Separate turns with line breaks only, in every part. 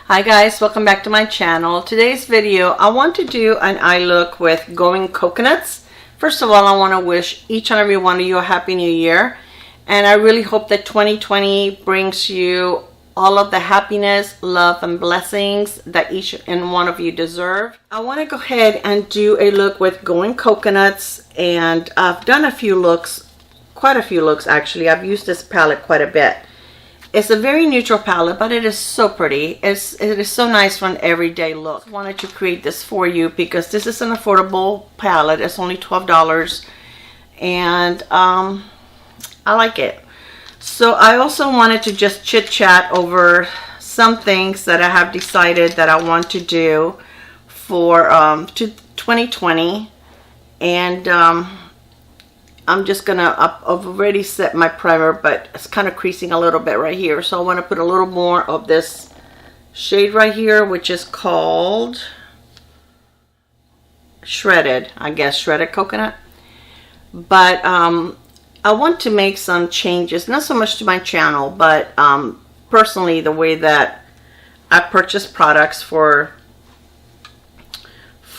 Hi guys, welcome back to my channel. Today's video, I want to do an eye look with Going Coconuts. First of all, I want to wish each and every one of you a happy new year. And I really hope that 2020 brings you all of the happiness, love, and blessings that each and one of you deserve. I want to go ahead and do a look with Going Coconuts. And I've done a few looks, quite a few looks actually. I've used this palette quite a bit. It's a very neutral palette, but it is so pretty. It is so nice for an everyday look. I wanted to create this for you because this is an affordable palette. It's only $12, and I like it. So I also wanted to just chit chat over some things that I have decided that I want to do for 2020, and I'm just gonna, I've already set my primer, but it's kind of creasing a little bit right here. So I want to put a little more of this shade right here, which is called Shredded, I guess, Shredded Coconut. But I want to make some changes, not so much to my channel, but personally the way that I purchase products for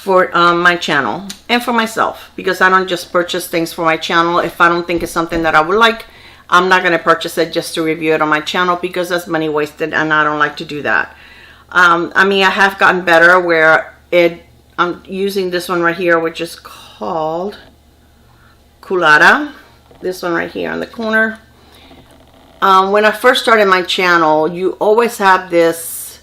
my channel and for myself, because I don't just purchase things for my channel. If I don't think it's something that I would like, I'm not going to purchase it just to review it on my channel, because that's money wasted and I don't like to do that. I mean, I have gotten better where I'm using this one right here, which is called Culata. This one right here in the corner. When I first started my channel, you always have this,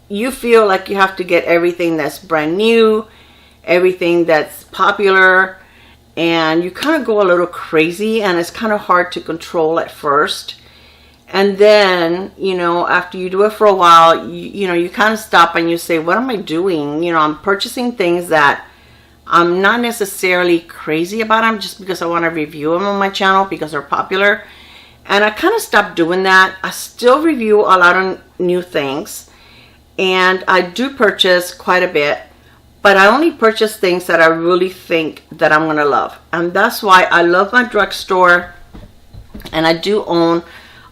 you feel like you have to get everything that's brand new, everything that's popular, and you kind of go a little crazy, and it's kind of hard to control at first. And then, you know, after you do it for a while, you know, you kind of stop and you say, what am I doing? You know, I'm purchasing things that I'm not necessarily crazy about them just because I want to review them on my channel because they're popular. And I kind of stopped doing that. I still review a lot of new things, and I do purchase quite a bit, but I only purchase things that I really think that I'm going to love. And that's why I love my drugstore, and I do own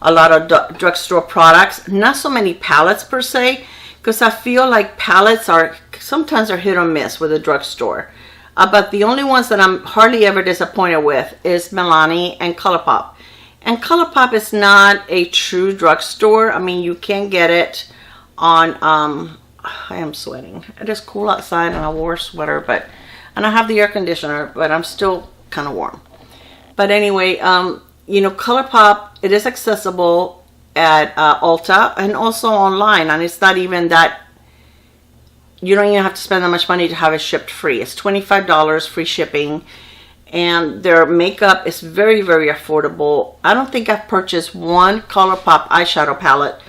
a lot of drugstore products. Not so many palettes per se, because I feel like palettes are sometimes hit or miss with a drugstore. But the only ones that I'm hardly ever disappointed with is Milani and Colourpop. And Colourpop is not a true drugstore. I mean, you can get it on, I am sweating. It is cool outside and I wore a sweater, and I have the air conditioner, but I'm still kind of warm. But anyway, you know, Colourpop, it is accessible at Ulta and also online, and it's not even that, you don't even have to spend that much money to have it shipped free. It's $25 free shipping, and their makeup is very, very affordable. I don't think I've purchased one Colourpop eyeshadow palette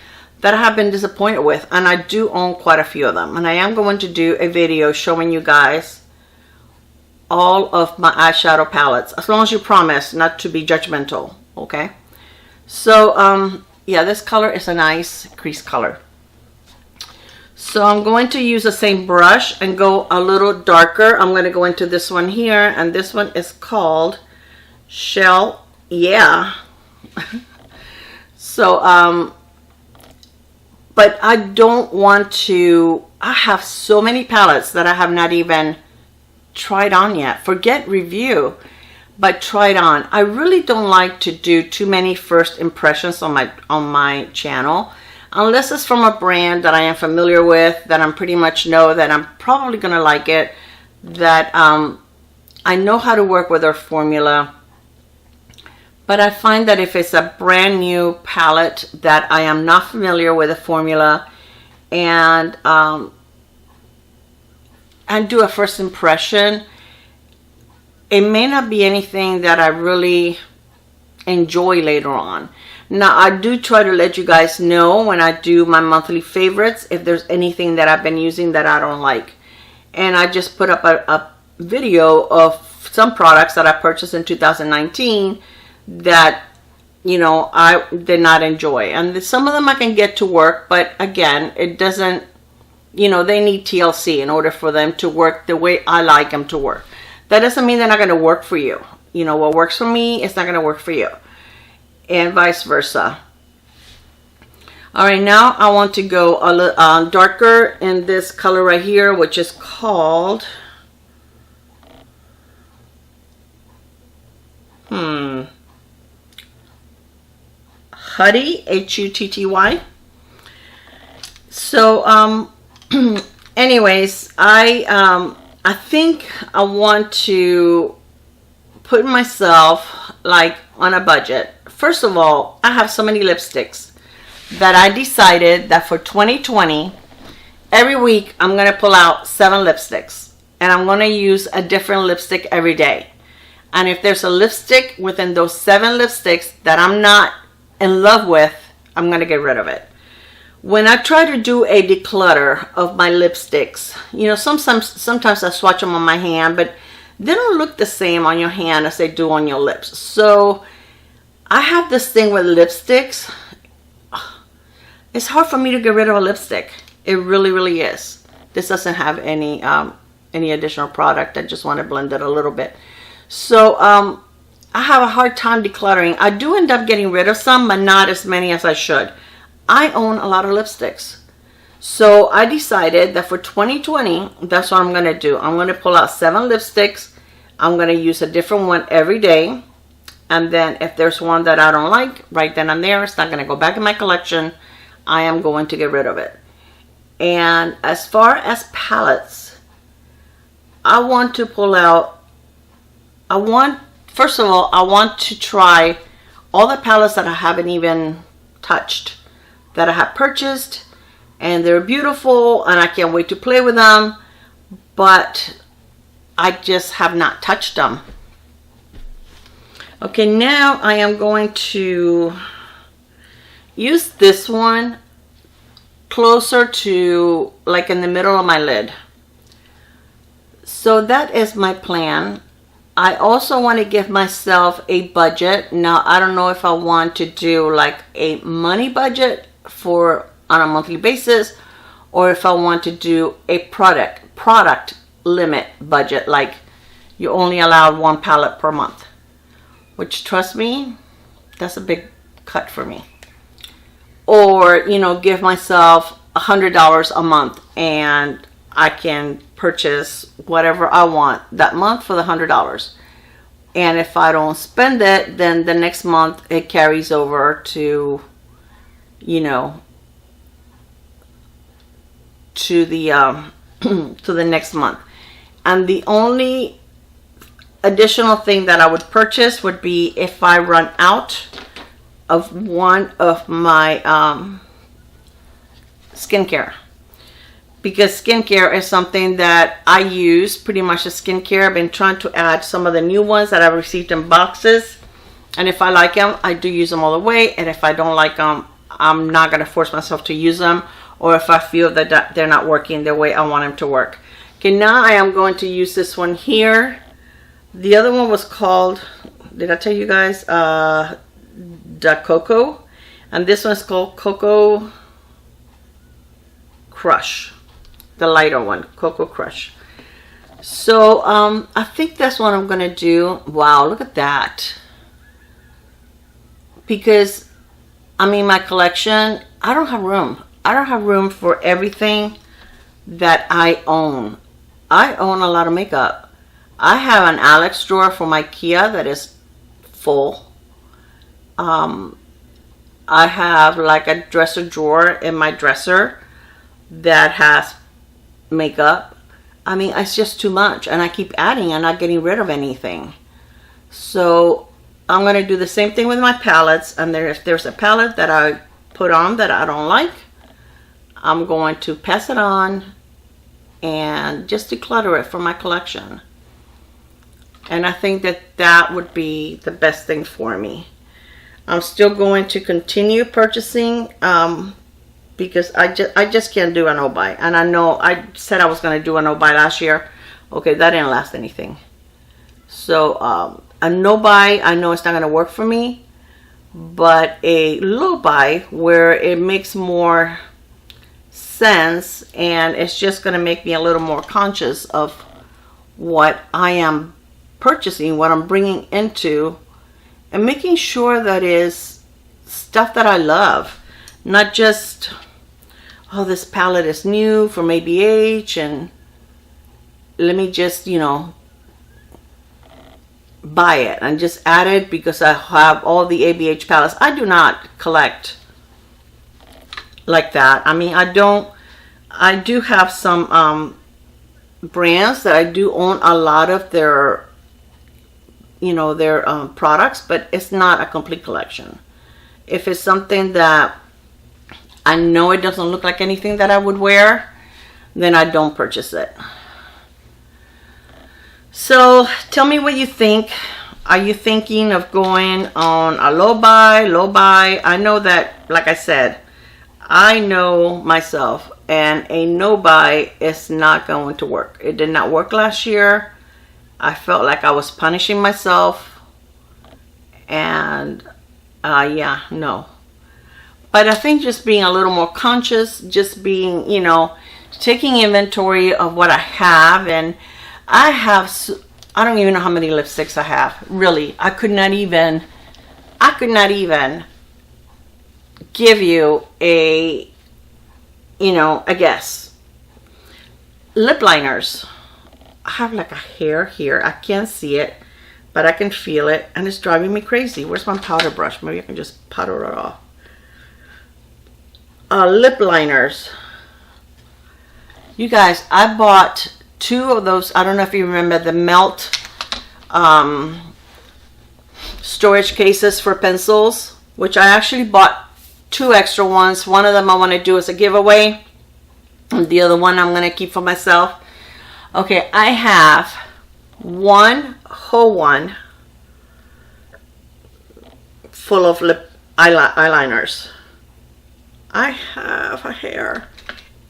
that I have been disappointed with, and I do own quite a few of them. And I am going to do a video showing you guys all of my eyeshadow palettes, as long as you promise not to be judgmental, okay? So yeah, this color is a nice crease color. So I'm going to use the same brush and go a little darker. I'm going to go into this one here, and this one is called Shell. Yeah. So but I don't want to, I have so many palettes that I have not even tried on yet. Forget review, but tried on. I really don't like to do too many first impressions on my channel, unless it's from a brand that I am familiar with, that I'm pretty much know that I'm probably gonna like it, that I know how to work with their formula. But I find that if it's a brand new palette that I am not familiar with the formula, and do a first impression, it may not be anything that I really enjoy later on. Now, I do try to let you guys know when I do my monthly favorites if there's anything that I've been using that I don't like. And I just put up a video of some products that I purchased in 2019 that, you know, I did not enjoy. And some of them I can get to work, but again, it doesn't, you know, they need TLC in order for them to work the way I like them to work. That doesn't mean they're not going to work for you. You know, what works for me is not going to work for you, and vice versa. All right, now I want to go a little darker in this color right here, which is called Hutty, Hutty. So anyways, I think I want to put myself like on a budget. First of all, I have so many lipsticks that I decided that for 2020, every week I'm going to pull out 7 lipsticks, and I'm going to use a different lipstick every day. And if there's a lipstick within those 7 lipsticks that I'm not in love with, I'm going to get rid of it. When I try to do a declutter of my lipsticks, you know, sometimes I swatch them on my hand, but they don't look the same on your hand as they do on your lips. So I have this thing with lipsticks. It's hard for me to get rid of a lipstick. It really, really is. This doesn't have any additional product. I just want to blend it a little bit. So I have a hard time decluttering. I do end up getting rid of some, but not as many as I should. I own a lot of lipsticks. So I decided that for 2020, that's what I'm going to do. I'm going to pull out 7 lipsticks. I'm going to use a different one every day. And then if there's one that I don't like, right then and there, it's not going to go back in my collection. I am going to get rid of it. And as far as palettes, I want to pull out, first of all, I want to try all the palettes that I haven't even touched, that I have purchased, and they're beautiful and I can't wait to play with them, but I just have not touched them. Okay, now I am going to use this one closer to like in the middle of my lid. So that is my plan. I also want to give myself a budget. Now, I don't know if I want to do like a money budget for on a monthly basis, or if I want to do a product limit budget, like you only allowed 1 palette per month, which, trust me, that's a big cut for me. Or, you know, give myself $100 a month and I can purchase whatever I want that month for the $100. And if I don't spend it, then the next month it carries over to, you know, to the to the next month. And the only additional thing that I would purchase would be if I run out of one of my skincare, because skincare is something that I use pretty much as skincare. I've been trying to add some of the new ones that I've received in boxes, and if I like them, I do use them all the way, and if I don't like them, I'm not going to force myself to use them, or if I feel that they're not working the way I want them to work. Okay, now I am going to use this one here. The other one was called, did I tell you guys, Da Coco, and this one's called Coco Crush, the lighter one, Coco Crush. So I think that's what I'm gonna do. Wow, look at that. Because I mean, my collection, I don't have room. I don't have room for everything that I own. I own a lot of makeup. I have an Alex drawer from IKEA that is full. I have like a dresser drawer in my dresser that has makeup. I mean, it's just too much, and I keep adding and not getting rid of anything. So I'm going to do the same thing with my palettes, and if there's a palette that I put on that I don't like, I'm going to pass it on and just declutter it from my collection. And I think that that would be the best thing for me. I'm still going to continue purchasing because I just can't do a no buy. And I know I said I was going to do a no buy last year. Okay, that didn't last anything. So a no buy, I know it's not going to work for me. But a low buy where it makes more sense, and it's just going to make me a little more conscious of what I am purchasing, what I'm bringing into, and making sure that is stuff that I love, Not just, oh, this palette is new from ABH and let me just, you know, buy it and just add it because I have all the ABH palettes. I do not collect like that. I mean, I do have some brands that I do own a lot of their, you know, their products, but it's not a complete collection. If it's something that I know it doesn't look like anything that I would wear, then I don't purchase it. So tell me what you think. Are you thinking of going on a low buy, low buy? I know that, like I said, I know myself, and a no buy is not going to work. It did not work last year. I felt like I was punishing myself, and yeah, no. But I think just being a little more conscious, just being, you know, taking inventory of what I have, and I don't even know how many lipsticks I have. Really, I could not even give you a, you know, a guess. Lip liners. I have like a hair here. I can't see it, but I can feel it, and it's driving me crazy. Where's my powder brush? Maybe I can just powder it off. Lip liners. You guys, I bought 2 of those. I don't know if you remember the Melt storage cases for pencils, which I actually bought 2 extra ones. One of them I want to do as a giveaway, and the other one I'm going to keep for myself. Okay, I have one whole one full of lip eyeliners. I have a hair.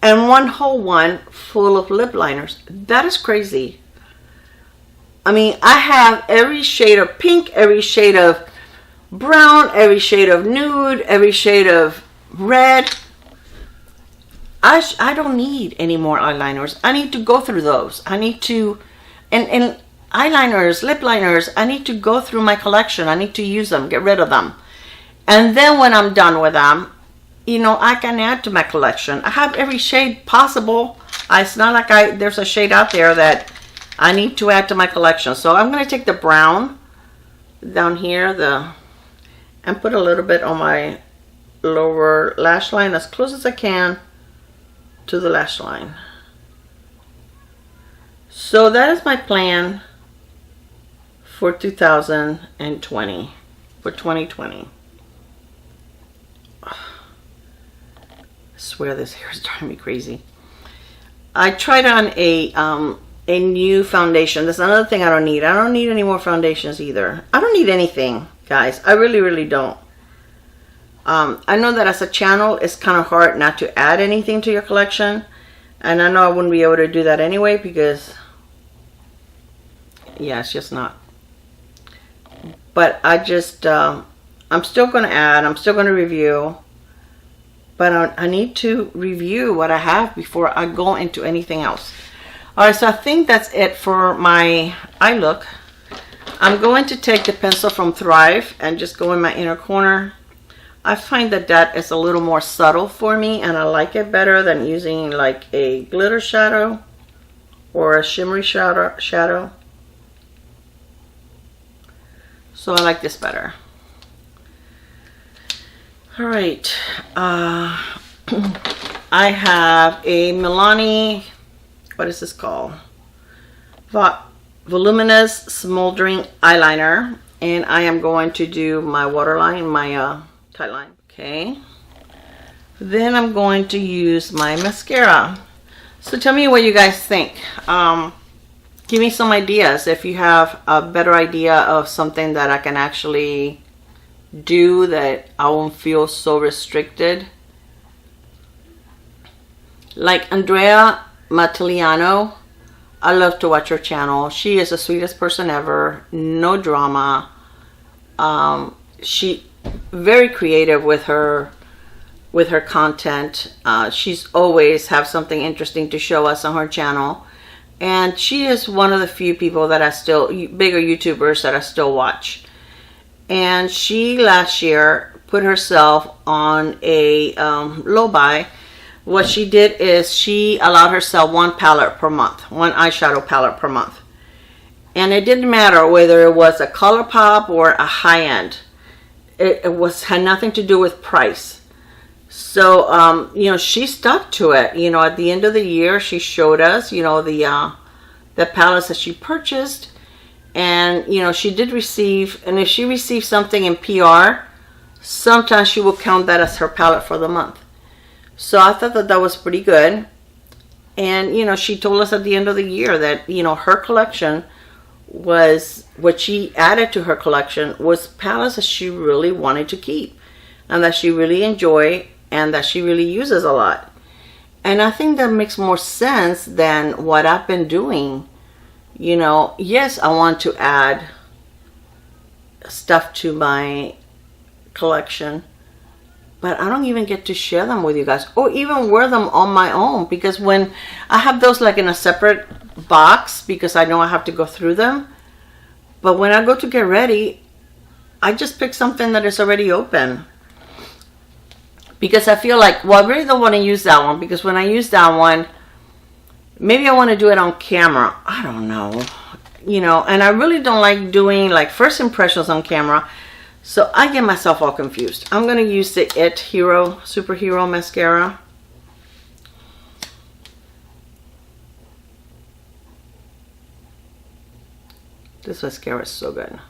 And one whole one full of lip liners. That is crazy. I mean, I have every shade of pink, every shade of brown, every shade of nude, every shade of red. I don't need any more eyeliners. I need to go through those. I need to, and eyeliners, lip liners, I need to go through my collection. I need to use them, get rid of them. And then when I'm done with them, you know, I can add to my collection. I have every shade possible. It's not like there's a shade out there that I need to add to my collection. So I'm going to take the brown down here, and put a little bit on my lower lash line as close as I can to the lash line. So that is my plan for 2020, for 2020. I swear this hair is driving me crazy. I tried on a new foundation. That's another thing I don't need. I don't need any more foundations either. I don't need anything, guys. I really, really don't. I know that as a channel, it's kind of hard not to add anything to your collection. And I know I wouldn't be able to do that anyway because, yeah, it's just not. But I just, I'm still going to add. I'm still going to review. But I need to review what I have before I go into anything else. Alright, so I think that's it for my eye look. I'm going to take the pencil from Thrive and just go in my inner corner. I find that that is a little more subtle for me, and I like it better than using like a glitter shadow or a shimmery shadow. So I like this better. All right, I have a Milani, what is this called? Voluminous Smoldering Eyeliner, and I am going to do my waterline, my tight line. Okay, then I'm going to use my mascara. So tell me what you guys think. Give me some ideas if you have a better idea of something that I can actually do that I won't feel so restricted. Like Andrea Mattiliano, I love to watch her channel. She is the sweetest person ever. No drama. She very creative with her content. She's always have something interesting to show us on her channel, and she is one of the few people that I still, bigger YouTubers that I still watch. And she last year put herself on a low buy. What she did is she allowed herself one palette per month, one eyeshadow palette per month. And it didn't matter whether it was a Colourpop or a high-end. It had nothing to do with price. So, you know, she stuck to it. You know, at the end of the year, she showed us, you know, the palettes that she purchased. And, you know, she did receive, and if she received something in PR, sometimes she will count that as her palette for the month. So I thought that that was pretty good. And, you know, she told us at the end of the year that, you know, her collection was, what she added to her collection was palettes that she really wanted to keep and that she really enjoyed and that she really uses a lot. And I think that makes more sense than what I've been doing. You know, yes, I want to add stuff to my collection, but I don't even get to share them with you guys or even wear them on my own, because when I have those like in a separate box, because I know I have to go through them, but when I go to get ready, I just pick something that is already open, because I feel like, well, I really don't want to use that one, because when I use that one, maybe I want to do it on camera. I don't know, you know, and I really don't like doing like first impressions on camera. So I get myself all confused. I'm going to use the It Hero Superhero Mascara. This mascara is so good.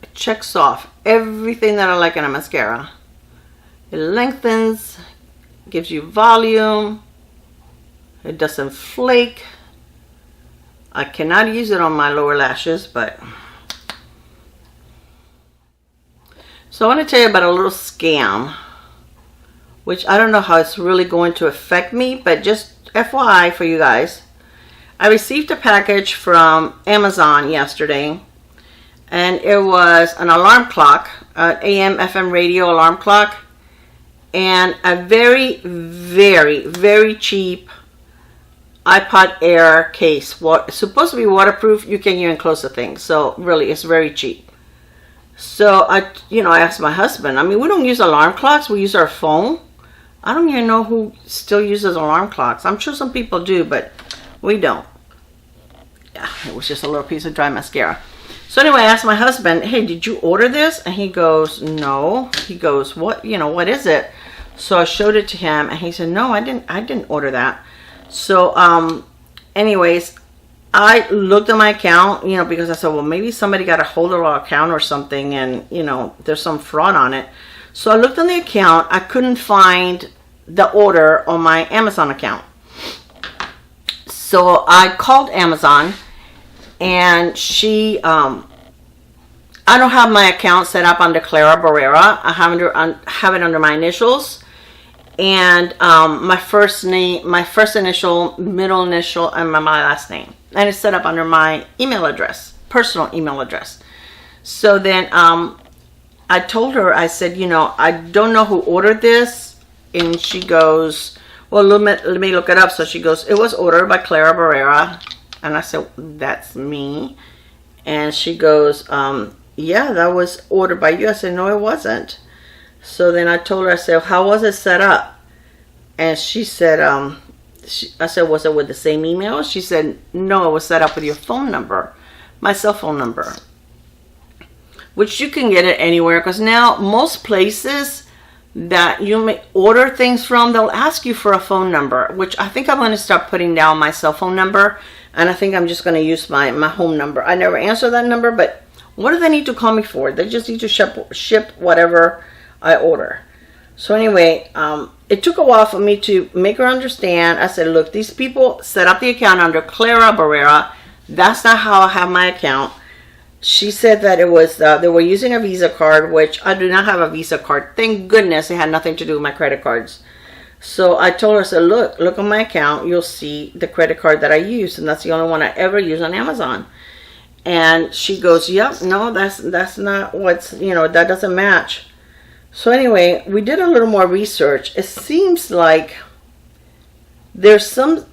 It checks off everything that I like in a mascara. It lengthens, gives you volume. It doesn't flake. I cannot use it on my lower lashes, but... So I want to tell you about a little scam, which I don't know how it's really going to affect me, but just FYI for you guys. I received a package from Amazon yesterday, and it was an alarm clock, an AM FM radio alarm clock, and a very, very, very cheap iPod Air case. It's supposed to be waterproof. You can't even close the thing. So really, it's very cheap. So I asked my husband. I mean, we don't use alarm clocks. We use our phone. I don't even know who still uses alarm clocks. I'm sure some people do, but we don't. Yeah, it was just a little piece of dry mascara. So anyway, I asked my husband, hey, did you order this? And he goes, no. He goes, what is it? So I showed it to him, and he said, no, I didn't order that. So, anyways, I looked at my account, you know, because I said, well, maybe somebody got a hold of our account or something, and, you know, there's some fraud on it. So I looked on the account. I couldn't find the order on my Amazon account. So I called Amazon, and she, I don't have my account set up under Clara Barrera. I have it under my initials. And my first name, my first initial, middle initial, and my last name. And it's set up under my email address, personal email address. So then I told her, I said, you know, I don't know who ordered this. And she goes, well, let me look it up. So she goes, it was ordered by Clara Barrera. And I said, that's me. And she goes, yeah, that was ordered by you. I said, no, it wasn't. So then I told her, I said, how was it set up? And she said, I said, was it with the same email? She said, no, it was set up with your phone number, my cell phone number, which you can get it anywhere, because now most places that you may order things from, they'll ask you for a phone number, which I think I'm going to start putting down my cell phone number, and I think I'm just going to use my home number. I never answer that number, but what do they need to call me for? They just need to ship whatever I order. So anyway, it took a while for me to make her understand. I said, look, these people set up the account under Clara Barrera. That's not how I have my account. She said that it was, they were using a Visa card, which I do not have a Visa card. Thank goodness it had nothing to do with my credit cards. So I told her, I said, look on my account. You'll see the credit card that I use. And that's the only one I ever use on Amazon. And she goes, yep, no, that's not what's, you know, that doesn't match. So anyway, we did a little more research. It seems like there's some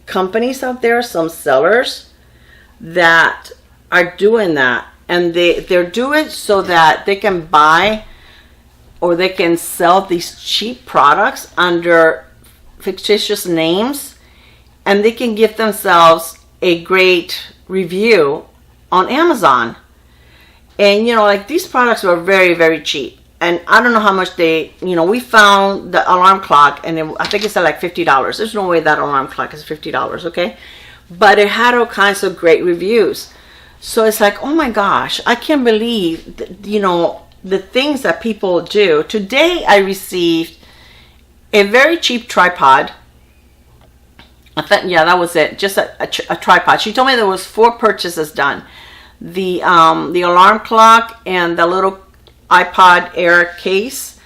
companies out there, some sellers, that are doing that, and they're doing it so that they can buy or they can sell these cheap products under fictitious names, and they can give themselves a great review on Amazon. And you know, like, these products were very, very cheap, and I don't know how much they, you know, we found the alarm clock, and I think it's at like $50. There's no way that alarm clock is $50, okay? But it had all kinds of great reviews. So it's like, oh my gosh, I can't believe that, you know, the things that people do. Today I received a very cheap tripod. I thought, yeah, that was it, just a tripod. She told me there was 4 purchases done. The alarm clock and the little iPod Air case,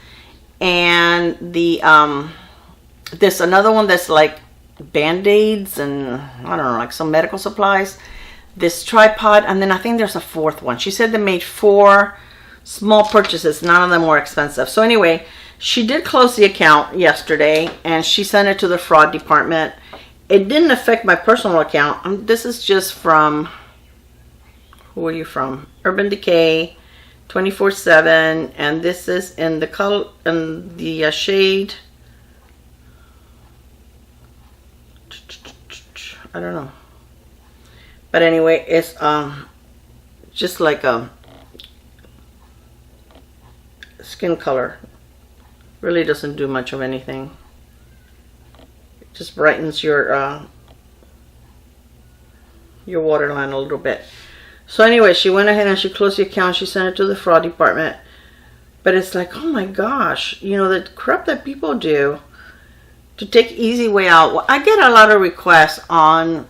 and the this another one that's like Band-Aids and I don't know, like some medical supplies, this tripod, and then I think there's a 4th one. She said they made 4 small purchases. None of them were expensive. So anyway, she did close the account yesterday, and she sent it to the fraud department. It didn't affect my personal account. This is just from, who are you from? Urban Decay 24/7, and this is in the color, in the shade, I don't know, but anyway, it's just like a skin color. Really doesn't do much of anything. It just brightens your waterline a little bit. So anyway, she went ahead and she closed the account. She sent it to the fraud department. But it's like, oh my gosh, you know, the crap that people do to take easy way out. Well, I get a lot of requests on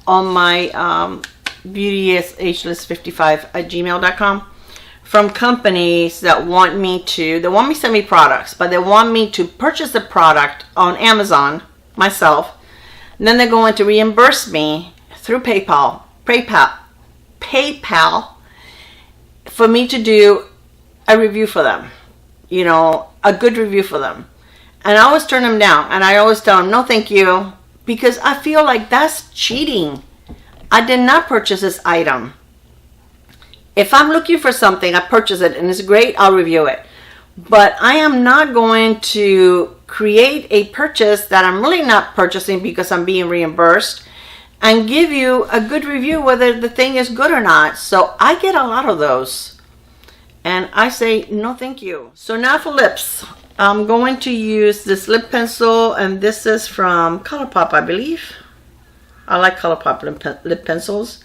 my beautyisageless55@gmail.com from companies that want me to send me products, but they want me to purchase the product on Amazon myself. And then they're going to reimburse me through PayPal for me to do a review for them, you know, a good review for them. And I always turn them down, and I always tell them no thank you, because I feel like that's cheating. I did not purchase this item. If I'm looking for something, I purchase it and it's great, I'll review it. But I am not going to create a purchase that I'm really not purchasing because I'm being reimbursed, and give you a good review whether the thing is good or not. So I get a lot of those, and I say no thank you. So now for lips, I'm going to use this lip pencil, and this is from Colourpop, I believe. I like Colourpop lip pencils,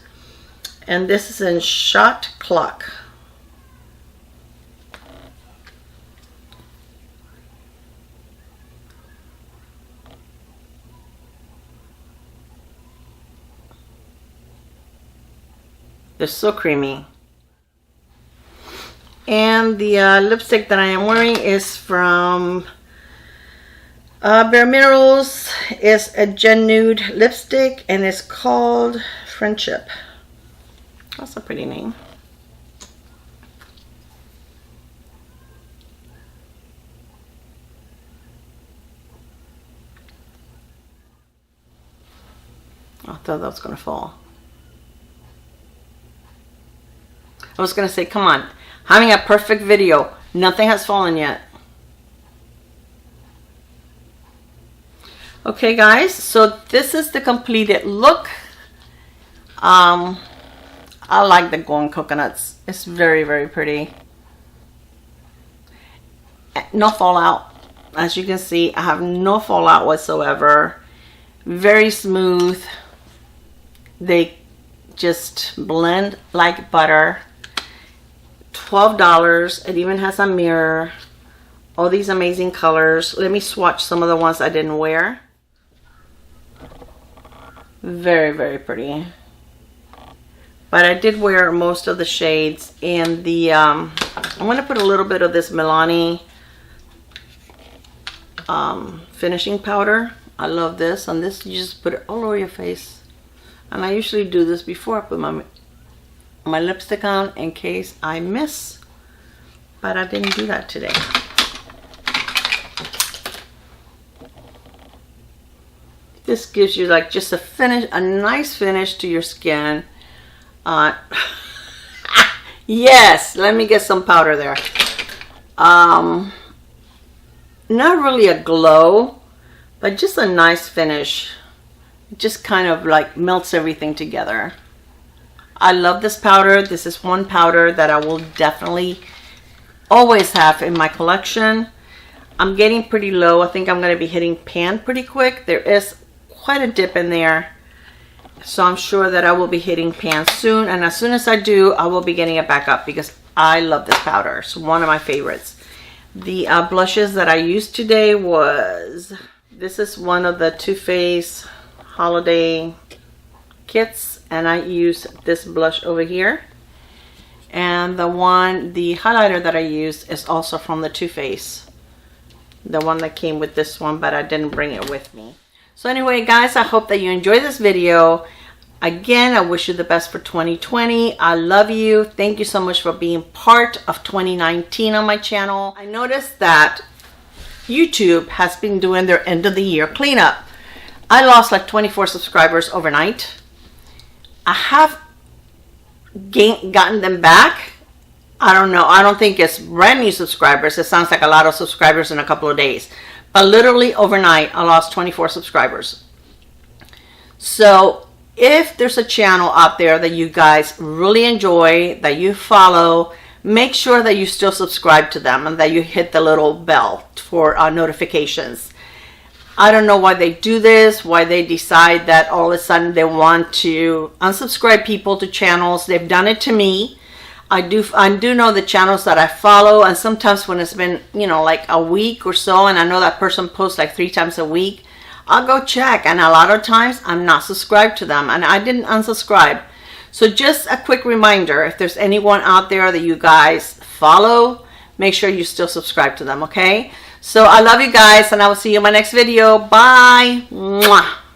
and this is in Shot Clock. They're so creamy. And the lipstick that I am wearing is from Bareminerals. It's a Gen Nude lipstick, and it's called Friendship. That's a pretty name. I thought that was going to fall. I was going to say, come on, having a perfect video. Nothing has fallen yet. Okay, guys, so this is the completed look. I like the golden coconuts. It's very, very pretty. No fallout. As you can see, I have no fallout whatsoever. Very smooth. They just blend like butter. $12. It even has a mirror. All these amazing colors. Let me swatch some of the ones I didn't wear. Very, very pretty. But I did wear most of the shades. And the I'm going to put a little bit of this Milani finishing powder. I love this. And this, you just put it all over your face. And I usually do this before I put my lipstick on in case I miss, but I didn't do that today. This gives you like just a finish, a nice finish to your skin. Yes, let me get some powder there. Not really a glow, but just a nice finish. It just kind of like melts everything together. I love this powder. This is one powder that I will definitely always have in my collection. I'm getting pretty low. I think I'm going to be hitting pan pretty quick. There is quite a dip in there. So I'm sure that I will be hitting pan soon. And as soon as I do, I will be getting it back up because I love this powder. It's one of my favorites. The blushes that I used today was, this is one of the Too Faced holiday kits. And I use this blush over here. And the highlighter that I used is also from the Too Faced. The one that came with this one, but I didn't bring it with me. So anyway, guys, I hope that you enjoyed this video. Again, I wish you the best for 2020. I love you. Thank you so much for being part of 2019 on my channel. I noticed that YouTube has been doing their end of the year cleanup. I lost like 24 subscribers overnight. I have gotten them back. I don't know. I don't think it's brand new subscribers. It sounds like a lot of subscribers in a couple of days. But literally overnight, I lost 24 subscribers. So if there's a channel out there that you guys really enjoy, that you follow, make sure that you still subscribe to them and that you hit the little bell for notifications. I don't know why they do this, why they decide that all of a sudden they want to unsubscribe people to channels. They've done it to me. I do know the channels that I follow, and sometimes when it's been, you know, like a week or so, and I know that person posts like 3 times a week, I'll go check, and a lot of times I'm not subscribed to them, and I didn't unsubscribe. So just a quick reminder, if there's anyone out there that you guys follow, make sure you still subscribe to them, okay? So I love you guys, and I will see you in my next video. Bye. Mwah.